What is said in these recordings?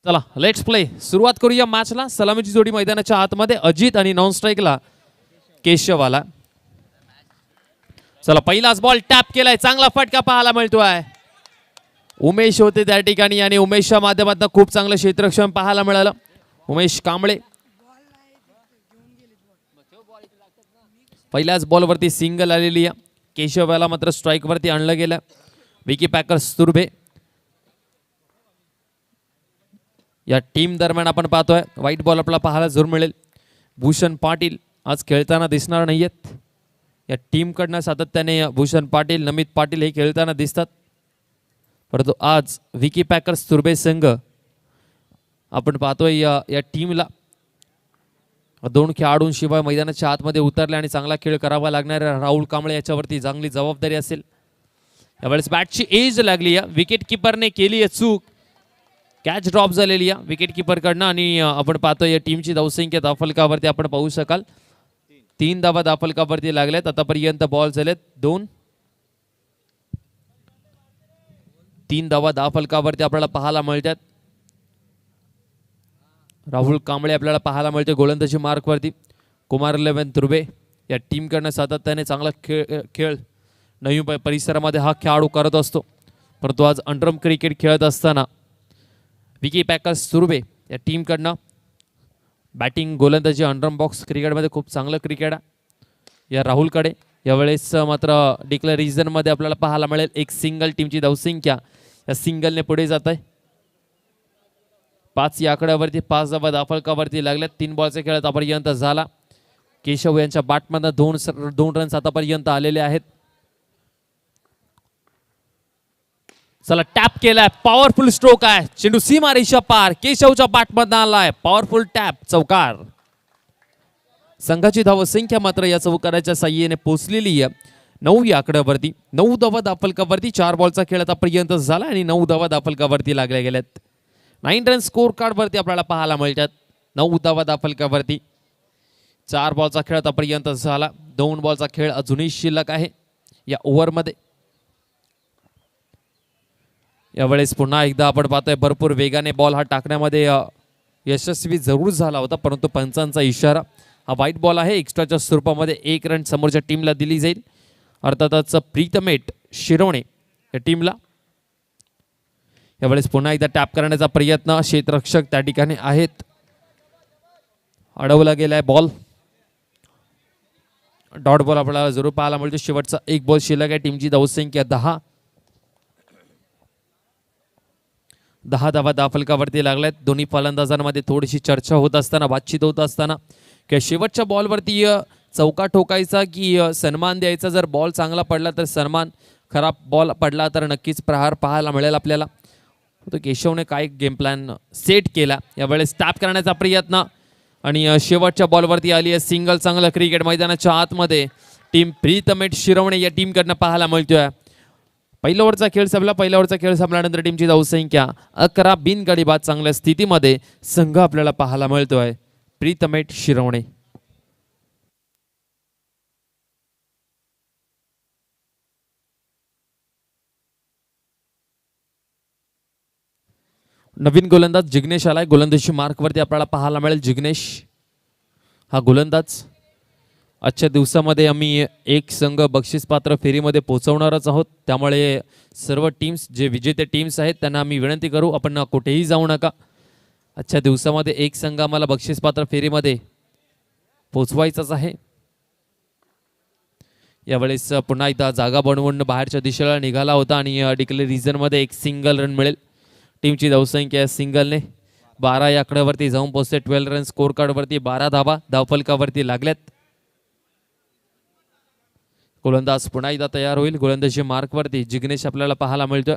चला let's play. सुरुवात करूया मॅचला. सलामीची जोडी मैदानाच्या आतमध्ये अजित आणि नॉन स्ट्राईकला केशव आला. चला पहिलाच बॉल टॅप केलाय. चांगला फटका पाहायला मिळतोय. उमेश होते त्या ठिकाणी आणि उमेशच्या माध्यमातून खूप चांगलं क्षेत्ररक्षण पाहायला मिळालं. उमेश कांबळे पहिल्याच बॉलवरती सिंगल आलेली आहे. केशव याला मात्र स्ट्राईक वरती आणलं गेलं. विकी पॅकर्स तुर्भे या टीम दरम्यान आपण पाहतोय व्हाईट बॉल आपला पाहायला जरूर मिळेल. भूषण पाटील आज खेळताना दिसणार नाहीयेत. या टीम कडनं सातत्याने भूषण पाटील नमित पाटील हे खेळताना दिसतात. परंतु आज विकी पॅकर्स तुर्भे संघ आपण पाहतोय या टीमला दोन खेळाडूंशिवाय मैदानाच्या आतमध्ये उतरले आणि चांगला खेळ करावा लागणाऱ्या राहुल कांबळे याच्यावरती चांगली जबाबदारी असेल. यावेळेस बॅटची एज लागली आहे. विकेट किपरने केली आहे चूक. कॅच ड्रॉप झालेली आहे विकेट किपरकडनं आणि आपण पाहतोय या टीमची धावसंख्या धाफलकावरती आपण पाहू शकाल 3 धावा धाफलकावरती लागल्यात. आतापर्यंत बॉल झालेत 2. 3 धावा धाफलकावरती आपल्याला पाहायला मिळतात. राहुल कांबळे आपल्याला पाहायला मिळते गोलंदाजी मार्कवरती. कुमार 11 तुर्भे या टीमकडनं सातत्याने चांगला खेळ नवी परिसरामध्ये हा खेळाडू करत असतो. परंतु आज अंडरम क्रिकेट खेळत असताना विकी पॅकर्स तुर्भे या टीमकडनं बॅटिंग गोलंदाजी अंडरम बॉक्स क्रिकेटमध्ये खूप चांगलं क्रिकेट आहे या राहुलकडे. यावेळेस मात्र डिक्लेअर रिजनमध्ये आपल्याला पाहायला मिळेल एक सिंगल. टीमची धावसंख्या या सिंगलने पुढे जात आहे. 5 या आकड्यावरती 5 धावा धाफलकावरती लागल्यात. 3 बॉलचा खेळ आतापर्यंत झाला. केशव यांच्या बॅटमधनं 2 रन्स आतापर्यंत आलेले आहेत. चला टॅप केलाय. पॉवरफुल स्ट्रोक आहे. चेंडू सीमारेषा पार. केशवच्या बॅटमधनं आलाय. Powerful tap. चौकार. संघाची धावसंख्या मात्र या चौकाराच्या साह्याने पोहोचलेली आहे 9 या आकड्यावरती. 9 धावा धाफलकावरती 4 बॉलचा खेळ आतापर्यंत झाला आणि 9 धावा धाफलकावरती लागल्या गेल्यात. 9 रन स्कोर कार्ड वरती आपल्याला पाहायला मिळतात. 9 धावा धाफलकावरती 4 बॉलचा खेळ आतापर्यंत झाला. 2 बॉलचा खेळ अजूनही शिल्लक आहे या ओव्हरमध्ये. यावेळेस पुन्हा एकदा आपण पाहतोय भरपूर वेगाने बॉल हा टाकण्यामध्ये यशस्वी जरूर झाला होता. परंतु पंचांचा इशारा हा व्हाईट बॉल आहे. एक्स्ट्राच्या स्वरूपामध्ये 1 रन समोरच्या टीमला दिली जाईल. अर्थातच प्रीतमेट शिरवणे या टीमला. यावेळेस पुन्हा एकदा टॅप करण्याचा प्रयत्न. क्षेत्ररक्षक त्या ठिकाणी आहेत. अडवला गेलाय बॉल. डॉट बॉल आपल्याला जरूर पाहायला मिळतो. शेवटचा 1 बॉल शिल्लक आहे. टीमची धावसंख्या 10. 10 धावा धाफलकावरती लागल्यात. दोन्ही फलंदाजांमध्ये थोडीशी चर्चा होत असताना बातचीत होत असताना की शेवटच्या बॉलवरती चौका ठोकायचा की सन्मान द्यायचा. जर बॉल चांगला पडला तर सन्मान, खराब बॉल पडला तर नक्कीच प्रहार पाहायला मिळेल आपल्याला. तो केशवने काय गेम प्लॅन सेट केला. यावेळेस टॅप करण्याचा प्रयत्न आणि शेवटच्या बॉलवरती आली आहे सिंगल. चांगलं क्रिकेट मैदानाच्या आतमध्ये टीम प्रीतमेट शिरवणे या टीमकडनं पाहायला मिळतोय. पहिल्या ओव्हरचा खेळ संपला. पहिल्या ओव्हरचा खेळ संपल्यानंतर टीमची धावसंख्या 11 बिनगडी बाद. चांगल्या स्थितीमध्ये संघ आपल्याला पाहायला मिळतोय प्रीतमेट शिरवणे. नवीन गोलंदाज जिग्नेश आलाय. गोलंदाजी मार्कवरती आपल्याला पाहायला मिळेल जिग्नेश हा गोलंदाज. आजच्या दिवसामध्ये आम्ही एक संघ बक्षीसपात्र फेरीमध्ये पोहोचवणारच आहोत. त्यामुळे सर्व टीम्स जे विजेते टीम्स आहेत त्यांना आम्ही विनंती करू आपण कुठेही जाऊ नका. आजच्या दिवसामध्ये एक संघ आम्हाला बक्षीसपात्र फेरीमध्ये पोहोचवायचाच आहे. यावेळेस पुन्हा एकदा जागा बनवून बाहेरच्या दिशेला निघाला होता आणि डिक्लेअर रिजनमध्ये एक सिंगल रन मिळेल. टीमची धावसंख्या सिंगलने 12 या आकड्यावरती जाऊन पोहोचते. 12 रन स्कोर कार्डवरती 12 धावा धावफलकावरती लागल्यात. गोलंदाज पुन्हा एकदा तयार होईल. गोलंदाजी मार्कवरती जिग्नेश आपल्याला पाहायला मिळतोय.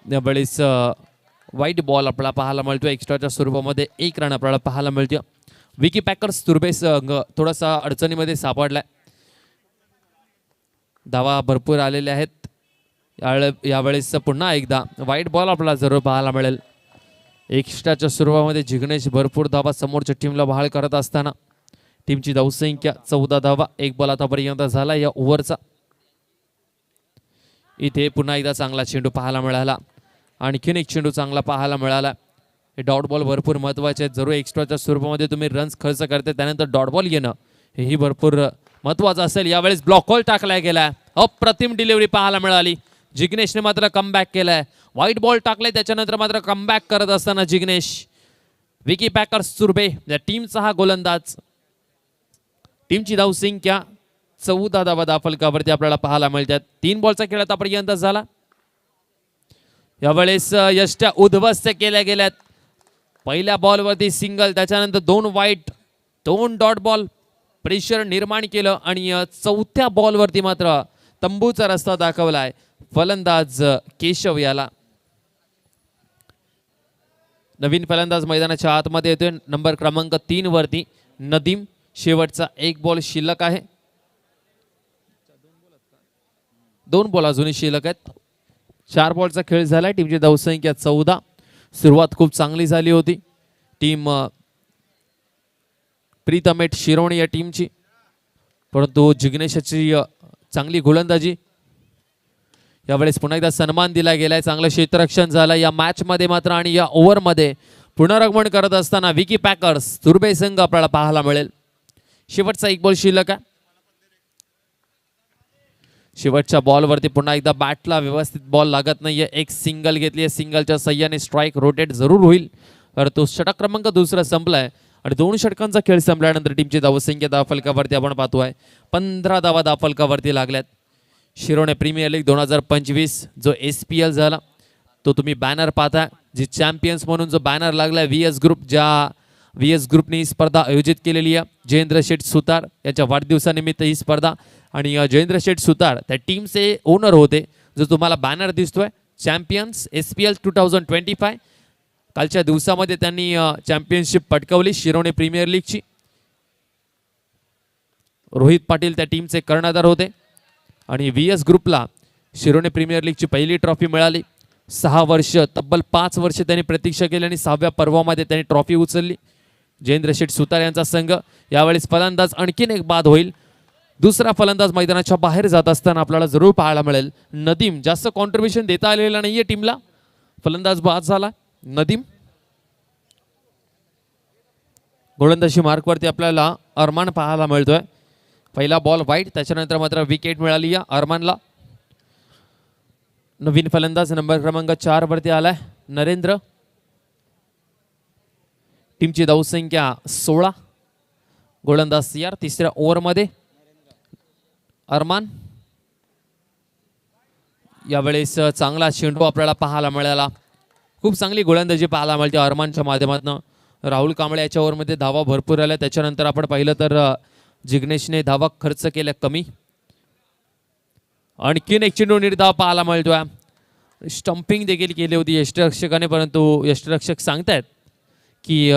यावेळेस व्हाईट बॉल आपल्याला पाहायला मिळतोय. एक्स्ट्राच्या स्वरूपामध्ये 1 रन आपल्याला पाहायला मिळतोय. विकी पॅकर्स तुर्भे संघ थोडासा अडचणीमध्ये सापडलाय. धावा भरपूर आलेले आहेत. यावेळेस पुन्हा एकदा व्हाईट बॉल आपल्याला जरूर पाहायला मिळेल. एक्स्ट्राच्या स्वरूपामध्ये जिग्नेश भरपूर धावा समोरच्या टीमला बहाल करत असताना टीमची धावसंख्या 14 धावा. 1 बॉल आतापर्यंत झाला या ओव्हरचा. इथे पुन्हा एकदा चांगला चेंडू पाहायला मिळाला आणखीन एक चेंडू चांगला पाहायला मिळाला. हे डॉट बॉल भरपूर महत्त्वाचे आहेत. जरूर एक्स्ट्राच्या स्वरूपामध्ये तुम्ही रन्स खर्च करते त्यानंतर डॉट बॉल येणं हेही भरपूर महत्त्वाचं असेल. यावेळेस ब्लॉक बॉल टाकला गेला. अप्रतिम डिलिव्हरी पाहायला मिळाली. जिग्नेशने मात्र कमबॅक केलाय. व्हाईट बॉल टाकलाय त्याच्यानंतर मात्र कमबॅक करत असताना जिग्नेश. विकी पॅकर्स सुरबे या टीमचा हा गोलंदाज. टीमची धावसंख्या 14 धावा फलकावरती आपल्याला पाहायला मिळतात. 3 बॉलचा खेळ आतापर्यंत झाला. यावेळेस यष्ट्या उद्ध्वस्त केल्या गेल्यात. पहिल्या बॉलवरती सिंगल त्याच्यानंतर 2 वाईट 2 डॉट बॉल प्रेशर निर्माण केलं आणि चौथ्या बॉलवरती मात्र तंबूचा रस्ता दाखवलाय फलंदाज केशव याला. नवीन फलंदाज मैदानाच्या आतमध्ये येतोय नंबर क्रमांक 3 वरती नदीम. शेवटचा 1 बॉल शिल्लक आहे. 2 बॉल अजूनही शिल्लक आहेत. 4 बॉलचा खेळ झालाय. टीमची धावसंख्या 14. सुरुवात खूप चांगली झाली होती टीम प्रीतमेट शिरोणी या टीमची, परंतु जिग्नेशची चांगली गोलंदाजी. यावेळेस पुन्हा एकदा सन्मान दिला गेलाय. चांगलं क्षेत्ररक्षण झालं या मॅच मध्ये मात्र आणि या ओव्हर मध्ये पुनरागमन करत असताना विकी पॅकर्स तुर्बे संघ आपल्याला पाहायला मिळेल. शेवटचा 1 बॉल शिल्लक आहे. शेवटच्या बॉलवरती पुन्हा एकदा बॅटला व्यवस्थित बॉल लागत नाहीये. एक सिंगल घेतली आहे. सिंगलच्या सहाय्याने स्ट्राईक रोटेट जरूर होईल. परंतु षटक क्रमांक 2 संपलाय आणि 2 षटकांचा खेळ संपल्यानंतर टीमची धावसंख्या धावफलकावरती आपण पाहतोय 15 धावा धावफलकावरती लागल्यात. शिरोणे प्रीमियर लीग 2025 जो SPL झाला तो तुम्ही बॅनर पाहता. जी चॅम्पियन्स म्हणून जो बॅनर लागलाय VS ग्रुप, ज्या VS ग्रुपने ही स्पर्धा आयोजित केलेली आहे. जयेंद्र शेठ सुतार याच्या वाढदिवसानिमित्त ही स्पर्धा आणि जयेंद्र शेठ सुतार त्या टीमचे ओनर होते. जो तुम्हाला बॅनर दिसतोय चॅम्पियन्स SPL 2025. कालच्या दिवसामध्ये त्यांनी चॅम्पियनशिप पटकावली शिरोणे प्रीमियर लीगची. रोहित पाटील त्या टीमचे कर्णधार होते आणि VS ग्रुपला शिरोणे प्रीमियर लीगची पहिली ट्रॉफी मिळाली. 6 वर्ष तब्बल 5 वर्ष त्यांनी प्रतीक्षा केली आणि 6व्या पर्वामध्ये त्यांनी ट्रॉफी उचलली. जयेंद्र शेठ सुतार यांचा संघ. यावेळेस फलंदाज आणखीन एक बाद होईल. दुसरा फलंदाज मैदानाच्या बाहेर जात असताना आपल्याला जरूर पाहायला मिळेल नदीम. जास्त कॉन्ट्रीब्युशन देता आलेला नाहीये टीमला. फलंदाज बाद झाला नदीम. गोलंदाजी मार्कवरती आपल्याला अरमान पाहायला मिळतोय. पहिला बॉल वाईट त्याच्यानंतर मात्र विकेट मिळाली या अरमानला. नवीन फलंदाज नंबर क्रमांक 4 वरती आलाय नरेंद्र. टीमची धावसंख्या 16. गोलंदाज तयार. तिसऱ्या ओव्हरमध्ये अरमान. यावेळेस चांगला चेंडू आपल्याला पाहायला मिळाला. खूप चांगली गोलंदाजी पाहायला मिळते अरमानच्या माध्यमातून. राहुल कांबळे याच्या ओव्हरमध्ये धावा भरपूर आल्या. त्याच्यानंतर आपण पाहिलं तर जिग्नेशने धावा खर्च केल्या कमी. आणखीन एक चेंडू निर्धाव पाहायला मिळतोय. स्टंपिंग देखील केली होती यष्टिरक्षकाने, परंतु यष्टिरक्षक सांगतायत की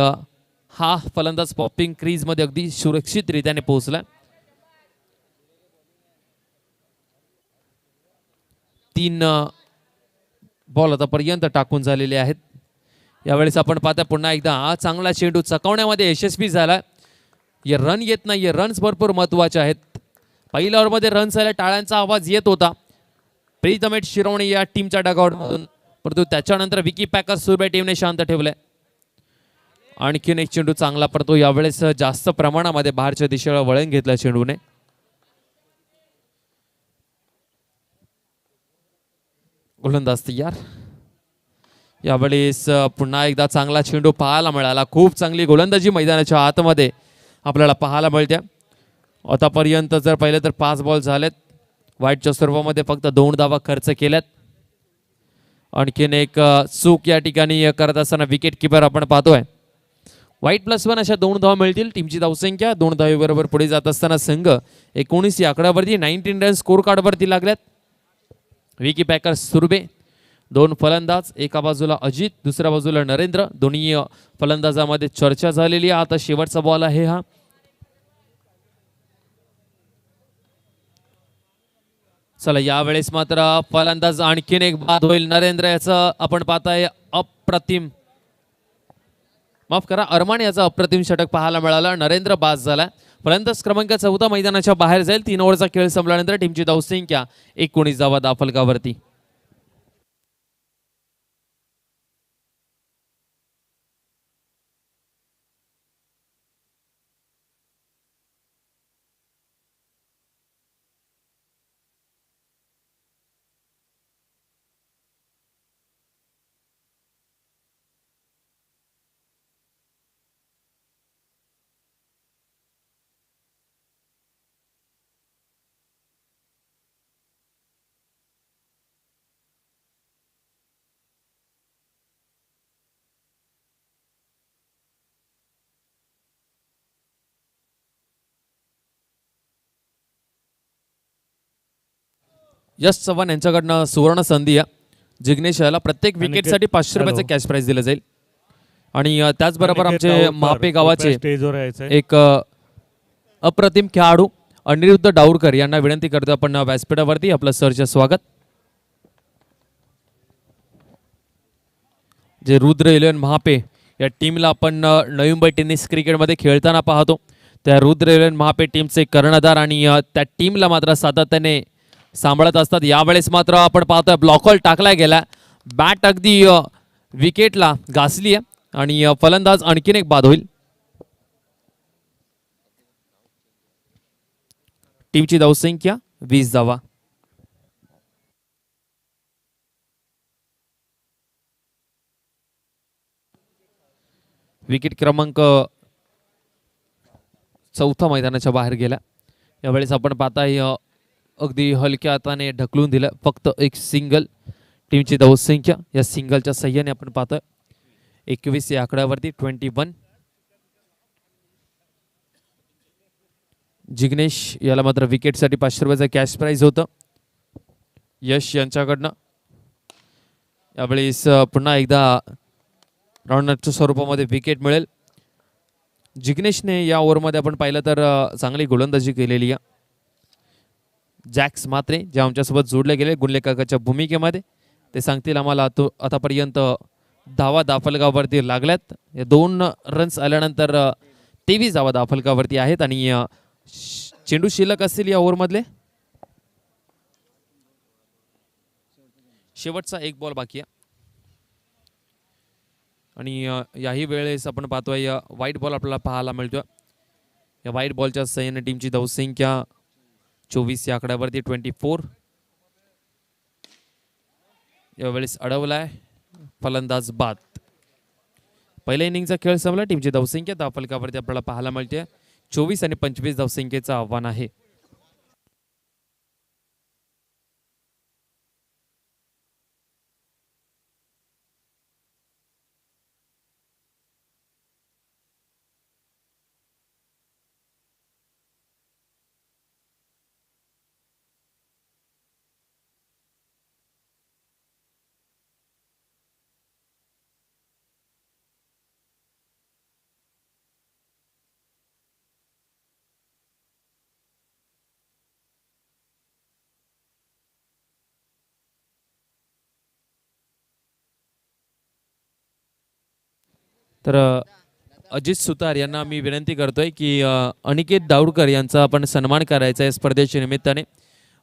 हा फलंदाज पॉपिंग क्रीज मध्ये अगदी सुरक्षितरित्याने पोहोचला. 3 बॉल आतापर्यंत टाकून झालेले आहेत. यावेळेस आपण पाहता पुन्हा एकदा हा चांगला चेंडू चकवण्यामध्ये यशस्वी झाला. या रन येत नाही. रन्स भरपूर महत्वाचे आहेत. पहिल्या ओव्हरमध्ये रन्स आल्या टाळ्यांचा आवाज येत होता प्रीतमेट शिरोणी या टीमच्या डगआउटमधून, परंतु त्याच्यानंतर विकी पॅकर्स सुरबे टीमने शांत ठेवलंय. आणखीन एक चेंडू चांगला पडतो. यावेळेस जास्त प्रमाणामध्ये बाहेरच्या दिशेला वळण घेतलं चेंडूने. गोलंदाज तयार. यावेळेस पुन्हा एकदा चांगला चेंडू पाहायला मिळाला. खूप चांगली गोलंदाजी मैदानाच्या आतमध्ये आपल्याला पाहायला मिळते. आतापर्यंत जर पाहिलं तर 5 बॉल झालेत. वाईटच्या स्वरूपामध्ये फक्त 2 धावा खर्च केल्यात. आणखीन एक चूक या ठिकाणी करत असताना विकेट किपर आपण पाहतोय. वाईट +1 अशा 2 धावा मिळतील. टीमची धावसंख्या 2 धावेबरोबर पुढे जात असताना संघ 19 या आकड्यावरती 19 रन स्कोर कार्डवरती लागल्यात. विकी पॅकर्स सुरबे 2 फलंदाज, एका बाजूला अजित दुसऱ्या बाजूला नरेंद्र. दोन्ही फलंदाजामध्ये चर्चा झालेली आहे. आता शेवटचा बॉल आहे हा. चला यावेळेस मात्र फलंदाज आणखीन एक बाद होईल नरेंद्र. याचं आपण पाहताय अप्रतिम, माफ करा अरमान याचा अप्रतिम षटक पाहायला मिळाला. नरेंद्र बाद झाला. फलंदाज क्रमांक 14 मैदानाच्या बाहेर जाईल. 3 ओव्हरचा खेळ संपल्यानंतर टीमची धावसंख्या 19 धावा धावफलकावरती. यश चव्हाण यांच्याकडनं सुवर्ण संधी आहे. जिग्नेश याला प्रत्येक विकेटसाठी 500 रुपयाचं कॅश प्राइज दिलं जाईल. आणि त्याचबरोबर आमचे महापे गावाचे स्टेजवर यायचंय. एक अप्रतिम खेळाडू अनिरुद्ध डावरकर यांना विनंती करतो आपण व्यासपीठावरती. आपलं सरचं स्वागत. जे रुद्र 11 महापे या टीमला आपण नवी मुंबई टेनिस क्रिकेटमध्ये खेळताना पाहतो. त्या रुद्र 11 महापे टीमचे कर्णधार आणि त्या टीमला मात्र सातत्याने सांभाळत असतात. यावेळेस मात्र आपण पाहतोय ब्लॉकॉल टाकला गेला. बॅट अगदी विकेटला घासली आहे आणि फलंदाज आणखीन एक बाद होईल. टीमची धावसंख्या 20 धावा. विकेट क्रमांक 4 मैदानाच्या बाहेर गेला. यावेळेस आपण पाहताय अगदी हलक्या हाताने ढकलून दिलं. फक्त एक सिंगल. टीमची धावसंख्या या सिंगलच्या सहाय्याने आपण पाहतोय 21 या आकड्यावरती 21. जिग्नेश याला मात्र विकेटसाठी 500 रुपयाचं कॅश प्राइज होतं. यश यांच्याकडनं यावेळेस पुन्हा एकदा राऊंडच्या स्वरूपामध्ये विकेट मिळेल. जिग्नेशने या ओव्हरमध्ये आपण पाहिलं तर चांगली गोलंदाजी केलेली आहे. जॅक्स मात्रे जे आमच्यासोबत जोडले गेले गुणलेखकाच्या भूमिकेमध्ये, ते सांगतील आम्हाला आतापर्यंत धावा दाफलगावरती लागल्यात. 2 रन्स आल्यानंतर 23 धावा दाफलगावरती आहेत आणि चेंडू शिल्लक असतील या ओव्हरमधले. शेवटचा एक बॉल बाकी आहे आणि याही वेळेस आपण पाहतोय व्हाईट बॉल आपल्याला पाहायला मिळतोय. या व्हाईट बॉलच्या सहाय्याने टीमची धावसंख्या 24 या आकड्यावरती 24. यावेळेस अडवलाय फलंदाज बाद. पहिल्या इनिंगचा खेळ संपला. टीमची धावसंख्या धावफलकावरती आपल्याला पाहायला मिळते 24 आणि 25 धावसंख्येचं आव्हान आहे. तर अजित सुतार यांना मी विनंती करतोय की अनिकेत दावडकर यांचा आपण सन्मान करायचा आहे स्पर्धेच्या निमित्ताने.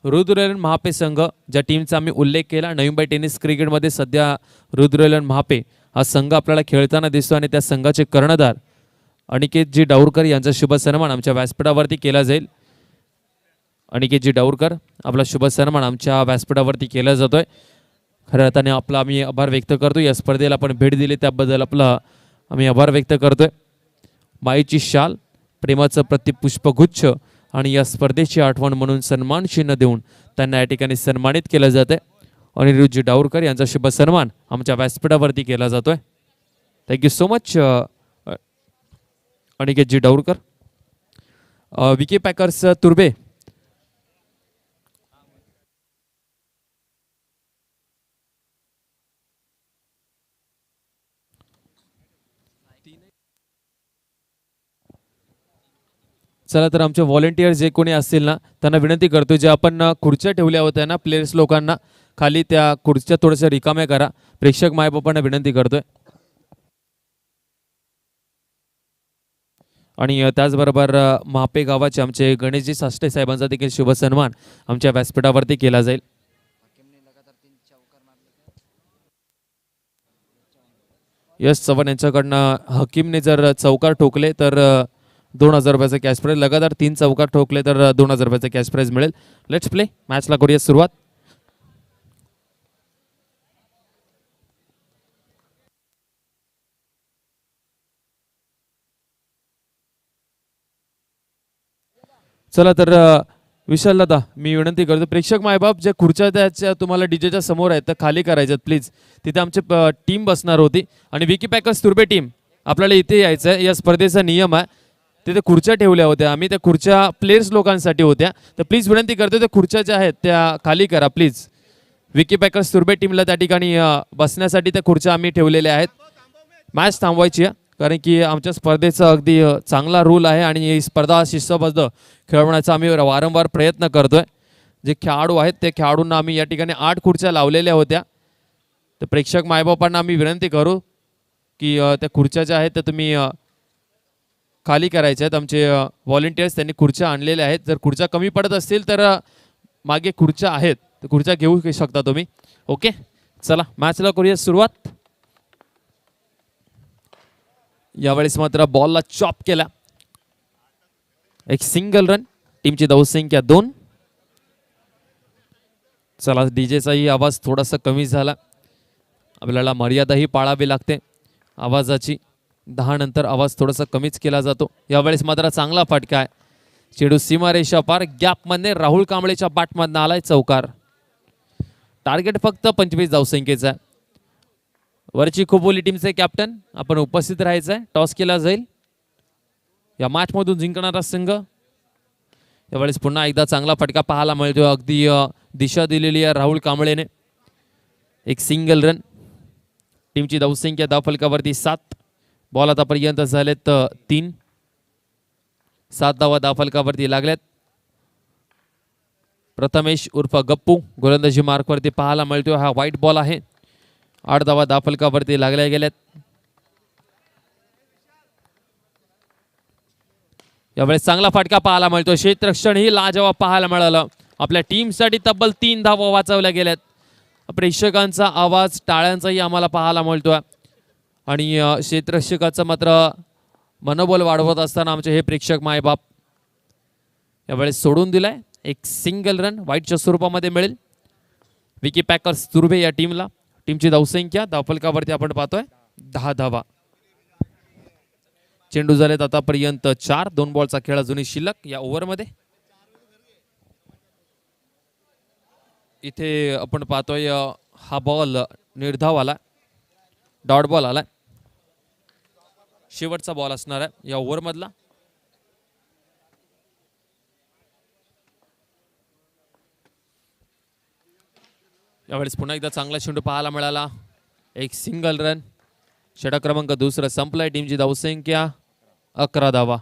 रुद्र महापे संघ ज्या टीमचा आम्ही उल्लेख केला, नवी मुंबई टेनिस क्रिकेटमध्ये सध्या रुद्र महापे हा संघ आपल्याला खेळताना दिसतो आणि त्या संघाचे कर्णधार अनिकेतजी डावरकर यांचा शुभ सन्मान आमच्या व्यासपीठावरती केला जाईल. अनिकेतजी डावरकर आपला शुभ सन्मान आमच्या व्यासपीठावरती केला जातोय. खऱ्या अर्थाने आपला आम्ही आभार व्यक्त करतो. या स्पर्धेला आपण भेट दिली त्याबद्दल आपला आम्ही आभार व्यक्त करतोय. माईची शाल, प्रेमाचं प्रतिपुष्पगुच्छ आणि या स्पर्धेची आठवण म्हणून सन्मान चिन्ह देऊन त्यांना या ठिकाणी सन्मानित केलं जाते. अनिरुद्धजी डावरकर यांचा शुभ सन्मान आमच्या व्यासपीठावरती केला जातोय. थँक्यू सो मच अनिकेतजी डावरकर. विकी पॅकर्स तुर्बे चला तर आमचे व्हॉलेंटियर जे कोणी असतील ना त्यांना विनंती करतो, जे आपण खुर्च्या ठेवल्या होत्या ना प्लेयर्स लोकांना, खाली त्या खुर्च्या थोड्याशा रिकाम्या करा. प्रेक्षक मायबापांना विनंती करतोय. आणि त्याचबरोबर महापे गावाचे आमचे गणेशजी साष्टे साहेबांचा देखील शुभ सन्मान आमच्या व्यासपीठावरती केला जाईल. यश चव्हाण यांच्याकडनं हकीमने जर चौकार ठोकले तर 2000 रुपयाचा कॅश प्राइज, लगातार 3 चौकार ठोकले तर 2000 रुपयाचा कॅश प्राइज मिळेल. Let's play. मॅचला करूया सुरुवात. चला तर विशाल दादा मी विनंती करतो, प्रेक्षक मायबाप ज्या खुर्च्या त्याच्या तुम्हाला डीजेच्या समोर आहेत तर खाली करायच्यात प्लीज. तिथे आमची टीम बसणार होती आणि विकी पॅकर्स तुर्बे टीम आपल्याला इथे यायचं आहे. या स्पर्धेचा नियम आहे तिथे खुर्च्या ठेवल्या होत्या आम्ही, त्या खुर्च्या प्लेयर्स लोकांसाठी होत्या. तर प्लीज विनंती करतो त्या खुर्च्या ज्या आहेत त्या खाली करा प्लीज. विकी पॅकर्स सुरबे टीमला त्या ठिकाणी बसण्यासाठी त्या खुर्च्या आम्ही ठेवलेल्या आहेत. मॅच थांबवायची आहे कारण की आमच्या स्पर्धेचा अगदी चांगला रूल आहे आणि ही स्पर्धा शिस्तबद्ध खेळवण्याचा आम्ही वारंवार प्रयत्न करतोय. जे खेळाडू आहेत त्या खेळाडूंना आम्ही या ठिकाणी 8 खुर्च्या लावलेल्या होत्या. तर प्रेक्षक मायबापांना आम्ही विनंती करू की त्या खुर्च्या ज्या आहेत त्या तुम्ही खाली करायच्या आहेत. आमचे व्हॉलेंटियर्स त्यांनी खुर्च्या आणलेल्या आहेत. जर खुर्च्या कमी पडत असतील तर मागे खुर्च्या आहेत, तर खुर्च्या घेऊ शकता तुम्ही. ओके, चला मॅचला करूया सुरुवात. यावेळेस मात्र बॉलला चॉप केला. एक सिंगल रन. टीमची धावसंख्या 2. चला डीजेचाही आवाज थोडासा कमी झाला. आपल्याला मर्यादाही पाळावी लागते आवाजाची. 10 नंतर आवाज थोडासा कमीच केला जातो. यावेळेस मात्र चांगला फटका आहे. चेडू सीमारेषा पार गॅपमध्ये राहुल कांबळेच्या बॅटमधनं आलाय चौकार. टार्गेट फक्त 25 धावसंख्येचा आहे. वरची खोपोली टीमचे कॅप्टन आपण उपस्थित राहायचं आहे. टॉस केला जाईल. या मॅचमधून जिंकणारा संघ. यावेळेस पुन्हा एकदा चांगला फटका पाहायला मिळतो. अगदी दिशा दिलेली आहे राहुल कांबळेने. एक सिंगल रन. टीमची धावसंख्या धावफलकावरती 7. बॉल आतापर्यंत झालेत 3. 7 धावा धावफलकावरती लागल्यात. प्रथमेश उर्फ गप्पू गोलंदाजी मार्कवरती पाहायला मिळतोय. हा व्हाईट बॉल आहे. 8 धावा धावफलकावरती लागल्या गेल्यात. यावेळेस चांगला फटका पाहायला मिळतो. क्षेत्ररक्षण ही लाजवाब पाहायला मिळालं. आपल्या टीमसाठी तब्बल 3 धावा वाचवल्या गेल्यात. प्रेक्षकांचा आवाज टाळ्यांचाही आम्हाला पाहायला मिळतोय आणि क्षेत्ररक्षकाचं मात्र मनोबल वाढवत असताना आमचे हे प्रेक्षक मायबाप. यावेळेस सोडून दिलाय. एक सिंगल रन व्हाईटच्या स्वरूपामध्ये मिळेल विकी पॅकर्स तुर्भे या टीमला. टीमची धावसंख्या धावफलकावरती आपण पाहतोय 10 धावा. चेंडू झालेत आतापर्यंत 4. 2 बॉलचा खेळ अजूनही शिल्लक या ओव्हरमध्ये. इथे आपण पाहतोय हा बॉल निर्धाव आला. डॉट बॉल आला. शेवटचा बॉल असणार आहे या ओव्हरमधला. यावेळेस पुन्हा एकदा चांगला चेंडू पाहायला मिळाला. एक सिंगल रन. षटक क्रमांक 2 संपलाय. टीमची धावसंख्या 11 धावा.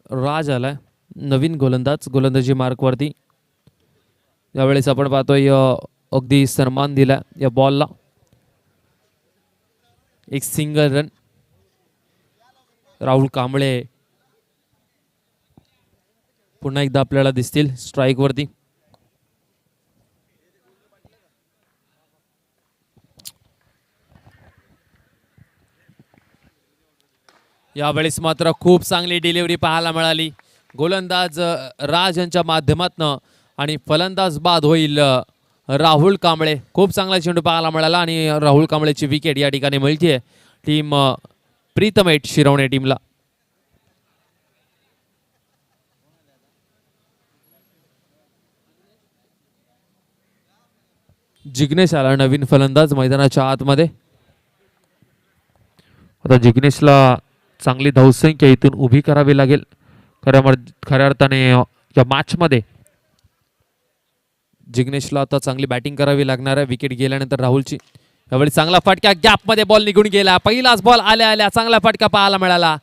राज आलाय नवीन गोलंदाज गोलंदाजी मार्कवरती. यावेळेस आपण पाहतोय अगदी सन्मान दिला या बॉलला. एक सिंगल रन. राहुल कांबळे पुन्हा एकदा आपल्याला दिसतील स्ट्राइक वरती. यावेळेस मात्र खूप चांगली डिलिव्हरी पाहायला मिळाली गोलंदाज राज यांच्या माध्यमातून आणि फलंदाज बाद होईल राहुल कांबळे. खूप चांगला चेंडू पाहायला मिळाला आणि राहुल कांबळेची विकेट या ठिकाणी मिळते टीम प्रीतम 8 शिरवणे टीमला. जिग्नेश आला नवीन फलंदाज मैदानाच्या आतमध्ये. आता जिग्नेशला चांगली धावसंख्या इथून उभी करावी लागेल. खऱ्या अर्थाने या मॅचमध्ये जिग्नेशला आता चांगली बॅटिंग करावी लागणार आहे विकेट गेल्यानंतर राहुलची. यावेळी चांगला फटका गॅपमध्ये बॉल निघून गेला. पहिलाच बॉल आल्या आल्या चांगला फटका पाहायला मिळाला.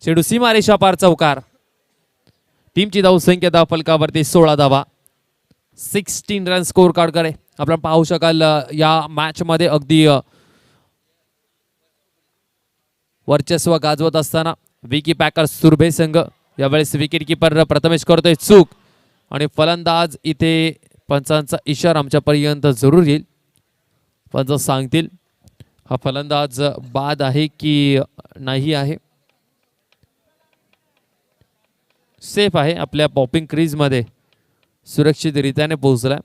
चेंडू सीमारेषा पार चौकार. टीमची धावसंख्या धावफलकावरती 16 धावा. 16 रन स्कोर कार्ड करे आपण पाहू शकाल. या मॅच मध्ये अगदी वर्चस्व गाजवत असताना विकी पॅकर्स सुरभे संघ. यावेळेस विकेट किपर प्रथमेश करतोय चूक आणि फलंदाज इथे पंचांचा इशारा आमच्यापर्यंत जरूर येईल. पंच सांगतील हा फलंदाज बाद आहे की नाही आहे. सेफ आहे आपल्या पॉपिंग क्रीज मध्ये. सुरक्षितरित्याने पोहोचला.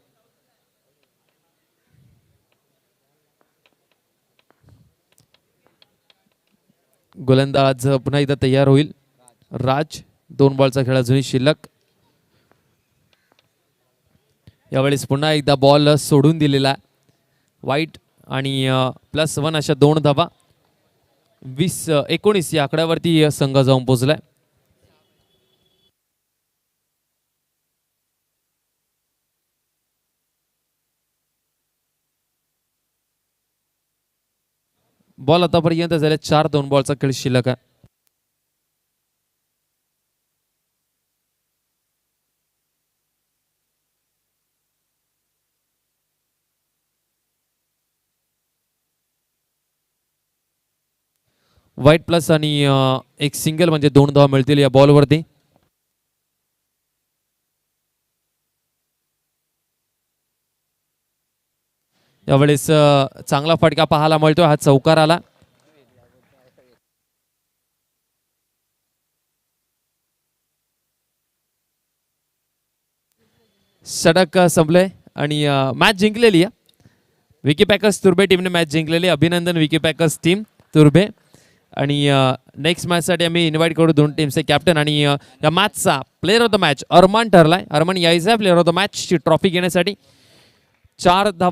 गोलंदाज पुन्हा एकदा तयार होईल. राज 2 बॉलचा खेळ अजूनही शिल्लक. यावेळेस पुन्हा एकदा बॉल सोडून दिलेला. वाईट आणि +1 अशा 2 धावा. 20-19 या आकड्यावरती संघ जाऊन पोहोचलाय. बॉल आतापर्यंत झाले 4 2 बॉलचा खेळ शिल्लक आहे. वाईट प्लस आणि एक सिंगल म्हणजे 2 धावा मिळतील या बॉलवरती. यावेळेस चांगला फटका पाहायला मिळतोय. हा चौकार आला. षटक संपलंय आणि मॅच जिंकलेली आहे. विकी पॅकर्स तुर्भे टीमने मॅच जिंकलेली. अभिनंदन विकी पॅकर्स टीम तुर्भे. आणि नेक्स्ट मॅचसाठी आम्ही इन्व्हाइट करू 2 टीमचे कॅप्टन. आणि या मॅचचा प्लेअर ऑफ द मॅच अरमान ठरलाय. अरमान यायचा प्लेअर ऑफ द मॅचची ट्रॉफी घेण्यासाठी. 4 धावा